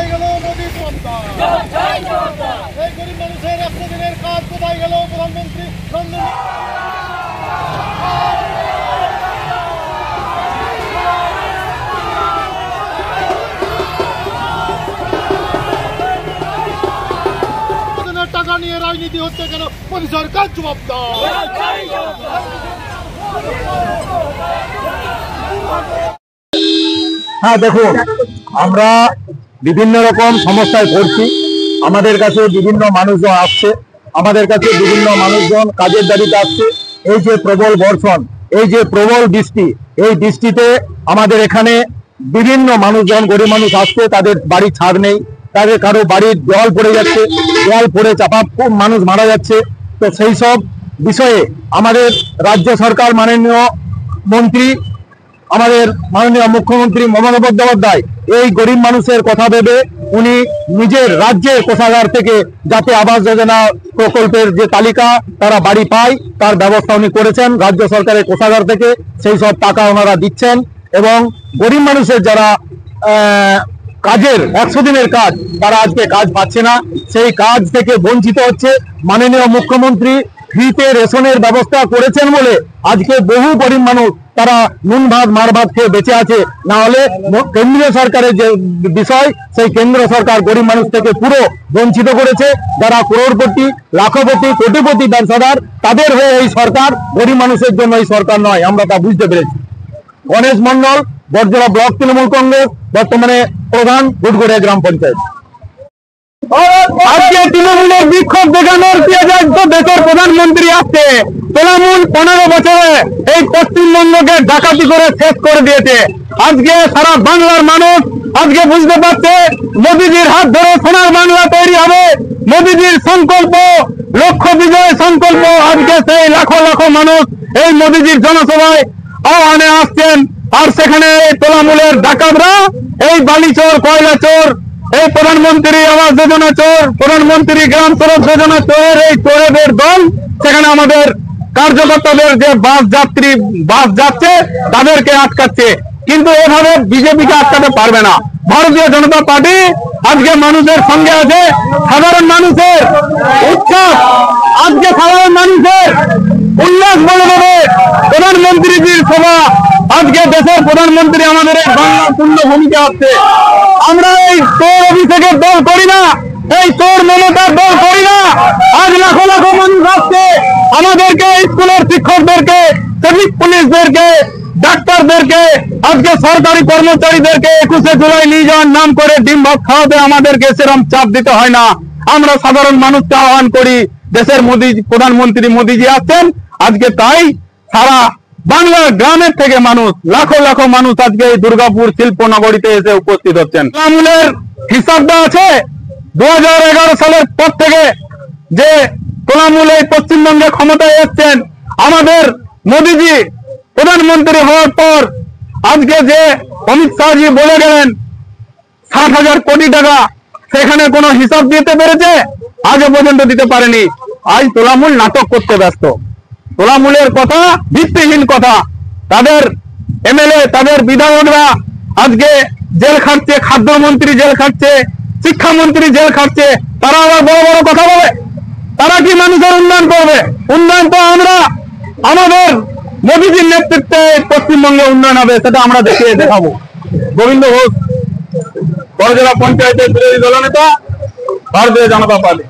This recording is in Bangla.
কোথায় গেল মোদী সরকার? এই গরিব মানুষের 100 দিনের কাজ কোথায় গেল প্রধানমন্ত্রী নরেন্দ্র মোদী? টাকা নিয়ে রাজনীতি হচ্ছে কেন? মোদী সরকার জবাব দাও। হ্যাঁ, দেখুন, আমরা বিভিন্ন রকম সমস্যায় পড়ছি। আমাদের কাছে বিভিন্ন মানুষজন আসছে, আমাদের কাছে বিভিন্ন মানুষজন কাজের দাবিতে আসছে। এই যে প্রবল বর্ষণ, এই যে প্রবল বৃষ্টি, এই বৃষ্টিতে আমাদের এখানে বিভিন্ন মানুষজন, গরিব মানুষ আসছে, তাদের বাড়ির ছাদ নেই, তাদের কারো বাড়ির জল পড়ে যাচ্ছে, জল পড়ে চাপা খুব মানুষ মারা যাচ্ছে। তো সেই সব বিষয়ে আমাদের রাজ্য সরকার, মাননীয় মন্ত্রী, আমাদের মাননীয় মুখ্যমন্ত্রী মমতা বন্দ্যোপাধ্যায় এই গরিব মানুষের কথা ভেবে উনি নিজের রাজ্যের কোষাগার থেকে যাতে আবাস যোজনা প্রকল্পের যে তালিকা তারা বাড়ি পায় তার ব্যবস্থা উনি করেছেন। রাজ্য সরকারের কোষাগার থেকে সেই সব টাকা ওনারা দিচ্ছেন এবং গরিব মানুষের যারা কাজের 100 দিনের কাজ, তারা আজকে কাজ পাচ্ছে না, সেই কাজ থেকে বঞ্চিত হচ্ছে। মাননীয় মুখ্যমন্ত্রী ফ্রিতে রেশনের ব্যবস্থা করেছেন বলে আজকে বহু গরিব মানুষ তারা নুন ভাত মার ভাত খেয়ে বেঁচে আছে। না হলে কেন্দ্রীয় সরকারের যে বিষয়, সেই কেন্দ্র সরকার গরিব মানুষ থেকে পুরো বঞ্চিত করেছে। যারা করোড়পতি, লাখপতি, কোটিপতি ব্যবসাদার, তাদের হয়ে এই সরকার, গরিব মানুষের জন্য এই সরকার নয়, আমরা তা বুঝতে পেরেছি। গণেশ মন্ডল, বরজলা ব্লক তৃণমূল কংগ্রেস, বর্তমানে প্রধান, হুটগড়িয়া গ্রাম পঞ্চায়েত। আজকে তৃণমূলের বিক্ষোভ দেখানোর দেশের প্রধানমন্ত্রী আসছে। তৃণমূল 15 বছরে এই পশ্চিমবঙ্গকে ডাকাতি করে শেষ করে দিয়েছে। আজকে সারা বাংলার মানুষ আজকে বুঝতে পারছে মোদীজির হাত ধরে সোনার বাংলা তৈরি হবে। মোদীজির সংকল্প, লক্ষ্য বিজয় সংকল্প, আজকে সেই লাখো লাখো মানুষ এই মোদীজির জনসভায় আহ্বানে আসছেন। আর সেখানে এই তৃণমূলের ডাকাতরা, এই বালিচোর, কয়লা চোর, এই প্রধানমন্ত্রী আবাস যোজনা চোর, প্রধানমন্ত্রী গ্রাম সড়ক যোজনা চোর, এই চোরেদের দল সেখানে আমাদের কার্যকর্তাদের যে বাস যাচ্ছে তাদেরকে আটকাচ্ছে। কিন্তু এভাবে বিজেপিকে আটকাতে পারবে না। ভারতীয় জনতা পার্টি আজকে মানুষের সঙ্গে আছে। সাধারণ মানুষের উচ্ছ্বাস, আজকে সাধারণ মানুষের উল্লাস বলে দেবে প্রধানমন্ত্রীজির সভা। আজকে দেশের প্রধানমন্ত্রী আমাদের এই বাংলা পূর্ণ ভূমিকা আছে। আমরা এই চোর অভিষেকের দল করি না, এই চোর মমতার দল করি না। আজ লাখো লাখো মানুষ আসছে, আমাদেরকে স্কুলের শিক্ষকদেরকে, ট্রাফিক পুলিশদেরকে, ডাক্তারদেরকে, আজকে সরকারি কর্মচারীদেরকে 21শে জুলাই নিয়ে যাওয়ার নাম করে ডিম ভাত খাওয়াতে আমাদেরকে সেরকম চাপ দিতে হয় না। আমরা সাধারণ মানুষকে আহ্বান করি, দেশের প্রধানমন্ত্রী মোদীজি আসছেন আজকে, তাই সারা বাংলার গ্রামের থেকে মানুষ, লাখো লাখো মানুষ আজকে এই দুর্গাপুর শিল্পনগরীতে এসে উপস্থিত হচ্ছেন। তৃণমূলের হিসাবটা আছে 2011 সালের পর থেকে যে তৃণমূল এই পশ্চিমবঙ্গে ক্ষমতায় এসছেন। আমাদের মোদীজি প্রধানমন্ত্রী হওয়ার পর আজকে যে অমিত শাহজি বলে গেলেন 60,000 কোটি টাকা, সেখানে কোনো হিসাব দিতে পেরেছে? আজও পর্যন্ত দিতে পারেনি। আজ তৃণমূল নাটক করতে ব্যস্ত। তৃণমূলের কথা ভিত্তিহীন কথা। তাদের এমএলএ, তাদের বিধায়করা আজকে জেল খাটছে, খাদ্যমন্ত্রী জেল খাটছে, শিক্ষামন্ত্রী জেল খাটছে। তারা আবার বড় বড় কথা বলে, তারা কি মানুষের উন্নয়ন করবে? উন্নয়ন তো আমরা আমাদের মোদীজির নেতৃত্বে পশ্চিমবঙ্গে উন্নয়ন হবে, সেটা আমরা দেখাবো। গোবিন্দ ঘোষ, বরজলা পঞ্চায়েতের বিরোধী দলনেতা, ভারতীয় জনতা পার্টি।